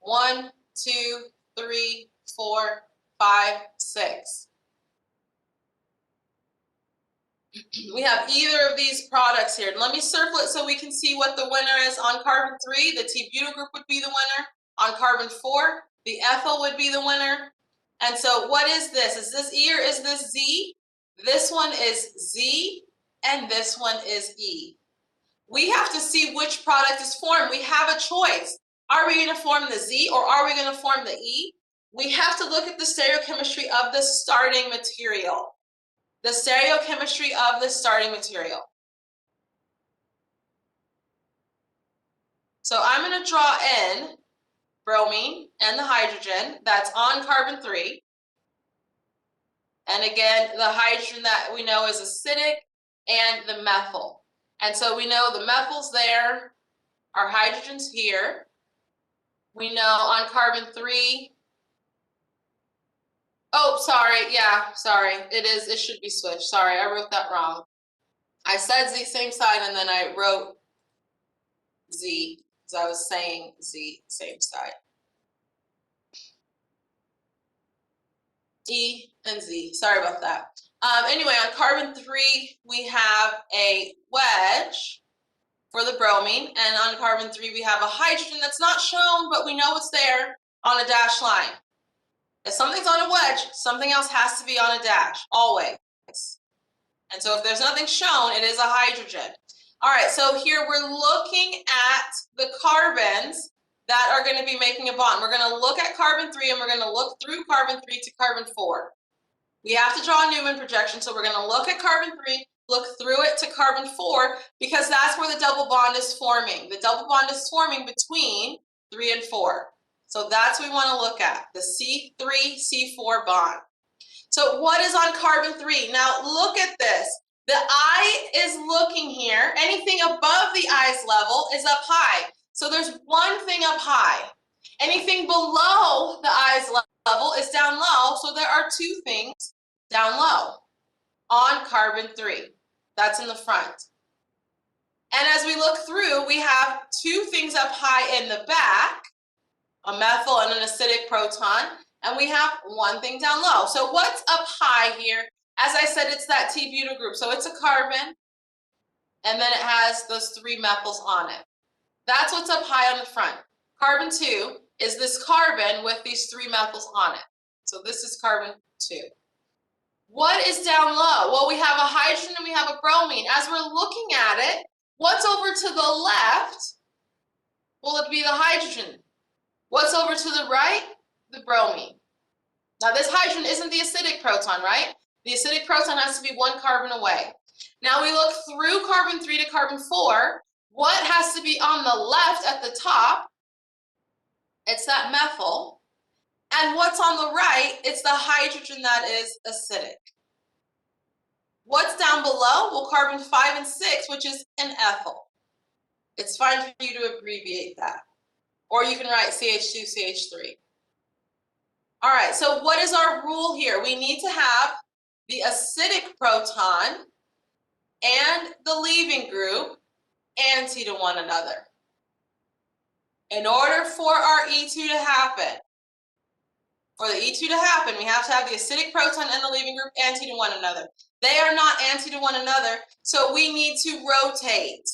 1, 2, 3, 4, 5, 6. We have either of these products here. Let me circle it so we can see what the winner is. On carbon 3, the T-butyl group would be the winner. On carbon 4, the ethyl would be the winner. And so what is this? Is this E or is this Z? This one is Z, and this one is E. We have to see which product is formed. We have a choice. Are we going to form the Z or are we going to form the E? We have to look at the stereochemistry of the starting material. The stereochemistry of the starting material. So I'm going to draw in bromine and the hydrogen that's on carbon 3. And again, the hydrogen that we know is acidic and the methyl. And so we know the methyl's there, our hydrogen's here. We know on carbon 3, oh, sorry, yeah, sorry, it should be switched. Sorry, I wrote that wrong. I said Z same side and then I wrote Z, because I was saying Z same side. E and Z, sorry about that. Anyway, on carbon 3, we have a wedge for the bromine, and on carbon 3, we have a hydrogen that's not shown, but we know it's there on a dashed line. If something's on a wedge, something else has to be on a dash, always. And so if there's nothing shown, it is a hydrogen. All right, so here we're looking at the carbons that are going to be making a bond. We're going to look at carbon 3 and we're going to look through carbon 3 to carbon 4. We have to draw a Newman projection, so we're going to look at carbon 3, look through it to carbon 4, because that's where the double bond is forming. The double bond is forming between 3 and 4. So that's what we want to look at, the C3-C4 bond. So what is on carbon 3? Now look at this. The eye is looking here. Anything above the eye's level is up high. So there's one thing up high. Anything below the eye's level is down low. So there are two things down low on carbon 3. That's in the front. And as we look through, we have two things up high in the back, a methyl and an acidic proton, and we have one thing down low. So what's up high here? As I said, it's that T-butyl group. So it's a carbon, and then it has those 3 methyls on it. That's what's up high on the front. Carbon 2 is this carbon with these 3 methyls on it. So this is carbon 2. What is down low? Well, we have a hydrogen and we have a bromine. As we're looking at it, what's over to the left? Will it be the hydrogen? What's over to the right? The bromine. Now this hydrogen isn't the acidic proton, right? The acidic proton has to be 1 carbon away. Now we look through carbon 3 to carbon 4. What has to be on the left at the top? It's that methyl. And what's on the right? It's the hydrogen that is acidic. What's down below? Well, carbon 5 and 6, which is an ethyl. It's fine for you to abbreviate that. Or you can write CH2, CH3. All right, so what is our rule here? We need to have the acidic proton and the leaving group anti to one another. In order for our E2 to happen, we have to have the acidic proton and the leaving group anti to one another. They are not anti to one another, so we need to rotate.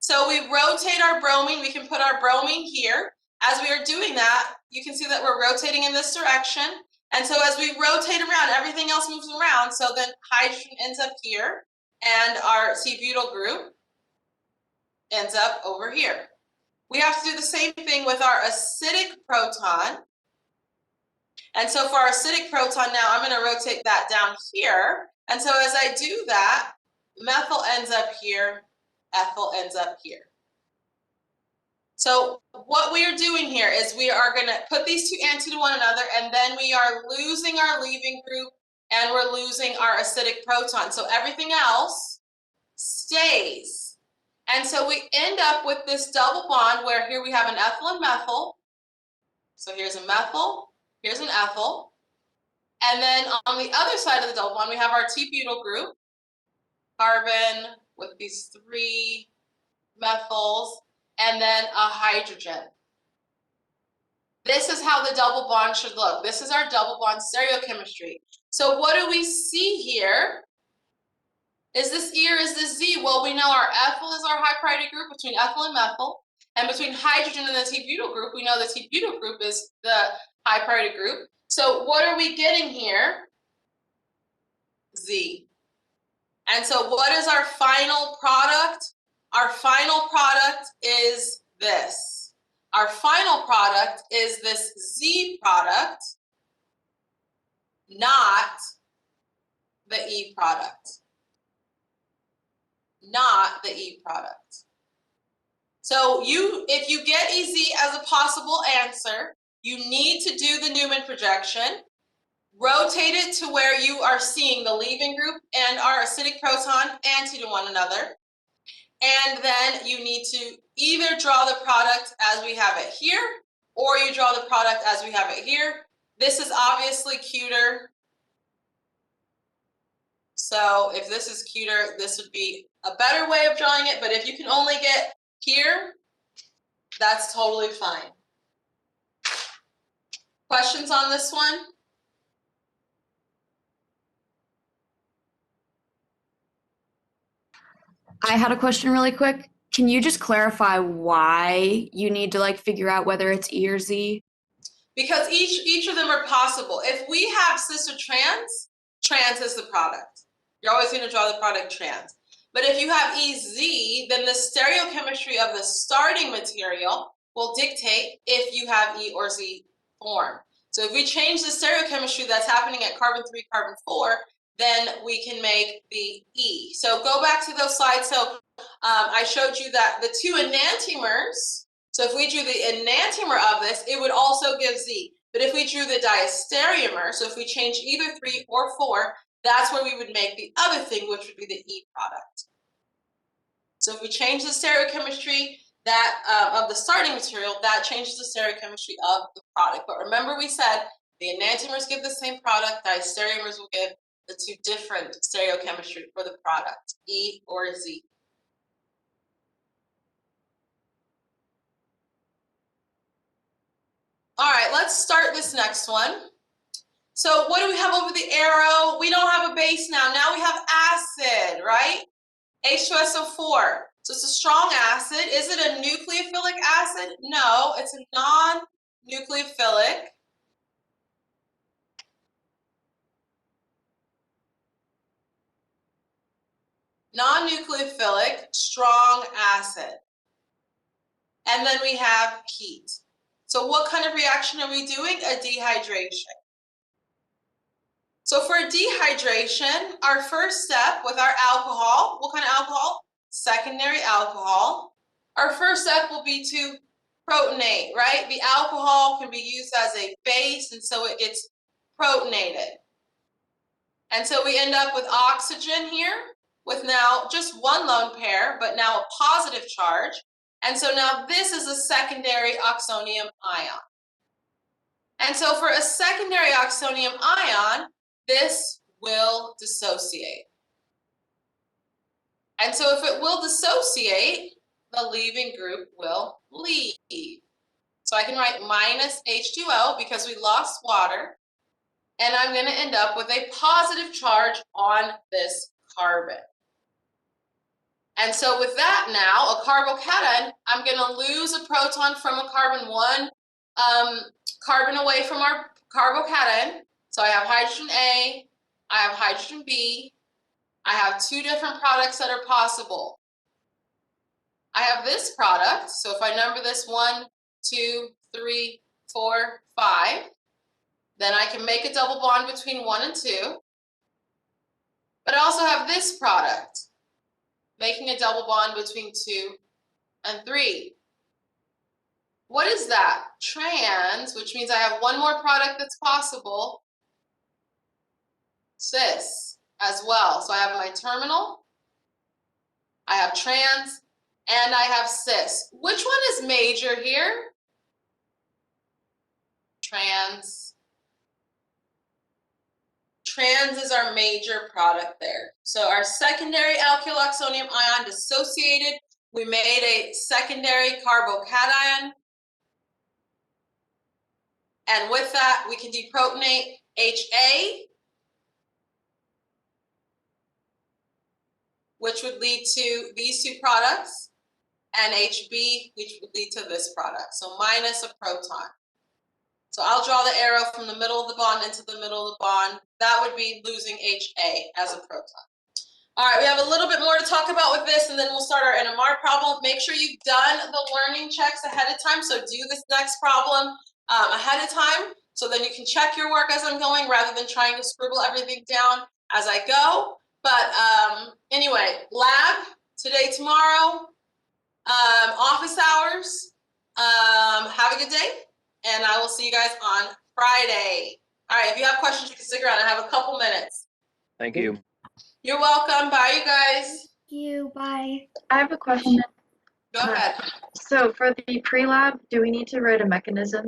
So we rotate our bromine. We can put our bromine here. As we are doing that, you can see that we're rotating in this direction. And so as we rotate around, everything else moves around. So then hydrogen ends up here, and our T-butyl group ends up over here. We have to do the same thing with our acidic proton. And so for our acidic proton now, I'm going to rotate that down here. And so as I do that, methyl ends up here, ethyl ends up here. So what we are doing here is we are going to put these two anti to one another, and then we are losing our leaving group and we're losing our acidic proton. So everything else stays. And so we end up with this double bond where here we have an ethyl and methyl. So here's a methyl, here's an ethyl. And then on the other side of the double bond, we have our T-butyl group, carbon with these 3 methyls, and then a hydrogen. This is how the double bond should look. This is our double bond stereochemistry. So what do we see here? Is this E or is this Z? Well, we know our ethyl is our high priority group between ethyl and methyl. And between hydrogen and the T-butyl group, we know the T-butyl group is the high priority group. So what are we getting here? Z. And so what is our final product? Our final product is this. Our final product is this Z product, not the E product. Not the E product. So if you get EZ as a possible answer, you need to do the Newman projection, rotate it to where you are seeing the leaving group and our acidic proton anti to one another. And then you need to either draw the product as we have it here, or you draw the product as we have it here. This is obviously cuter. So if this is cuter, this would be a better way of drawing it. But if you can only get here, that's totally fine. Questions on this one? I had a question really quick. Can you just clarify why you need to like figure out whether it's E or Z? Because each of them are possible. If we have cis or trans, trans is the product. You're always going to draw the product trans. But if you have EZ, then the stereochemistry of the starting material will dictate if you have E or Z form. So if we change the stereochemistry that's happening at carbon 3, carbon 4, then we can make the E. So go back to those slides. So I showed you that the 2 enantiomers, so if we drew the enantiomer of this, it would also give Z. But if we drew the diastereomer, so if we change either 3 or 4, that's where we would make the other thing, which would be the E product. So if we change the stereochemistry that of the starting material, that changes the stereochemistry of the product. But remember we said the enantiomers give the same product, diastereomers will give the 2 different stereochemistry for the product, E or Z. All right, let's start this next one. So what do we have over the arrow? We don't have a base now. Now we have acid, right? H2SO4. So it's a strong acid. Is it a nucleophilic acid? No, it's a non-nucleophilic. Non-nucleophilic, strong acid. And then we have heat. So what kind of reaction are we doing? A dehydration. So for dehydration, our first step with our alcohol, what kind of alcohol? Secondary alcohol. Our first step will be to protonate, right? The alcohol can be used as a base, and so it gets protonated. And so we end up with oxygen here, with now just one lone pair, but now a positive charge. And so now this is a secondary oxonium ion. And so for a secondary oxonium ion, this will dissociate. And so if it will dissociate, the leaving group will leave. So I can write minus H2O because we lost water. And I'm going to end up with a positive charge on this carbon. And so with that now, a carbocation, I'm going to lose a proton from a carbon 1 carbon away from our carbocation. So I have hydrogen A, I have hydrogen B, I have 2 different products that are possible. I have this product, so if I number this 1, 2, 3, 4, 5, then I can make a double bond between 1 and 2. But I also have this product. making a double bond between 2 and 3. What is that? Trans, which means I have one more product that's possible. Cis as well. So I have my terminal, I have trans, and I have cis. Which one is major here? Trans. Trans is our major product there. So our secondary alkyl oxonium ion dissociated. We made a secondary carbocation. And with that, we can deprotonate HA, which would lead to these two products, and HB, which would lead to this product. So minus a proton. So I'll draw the arrow from the middle of the bond into the middle of the bond. That would be losing HA as a proton. All right, we have a little bit more to talk about with this, and then we'll start our NMR problem. Make sure you've done the learning checks ahead of time. So do this next problem ahead of time, so then you can check your work as I'm going, rather than trying to scribble everything down as I go. But anyway, lab today, tomorrow, office hours. Have a good day, and I will see you guys on Friday. All right, if you have questions, you can stick around. I have a couple minutes. Thank you. You're welcome. Bye, you guys. You, bye. I have a question. Go ahead. So for the pre-lab, do we need to write a mechanism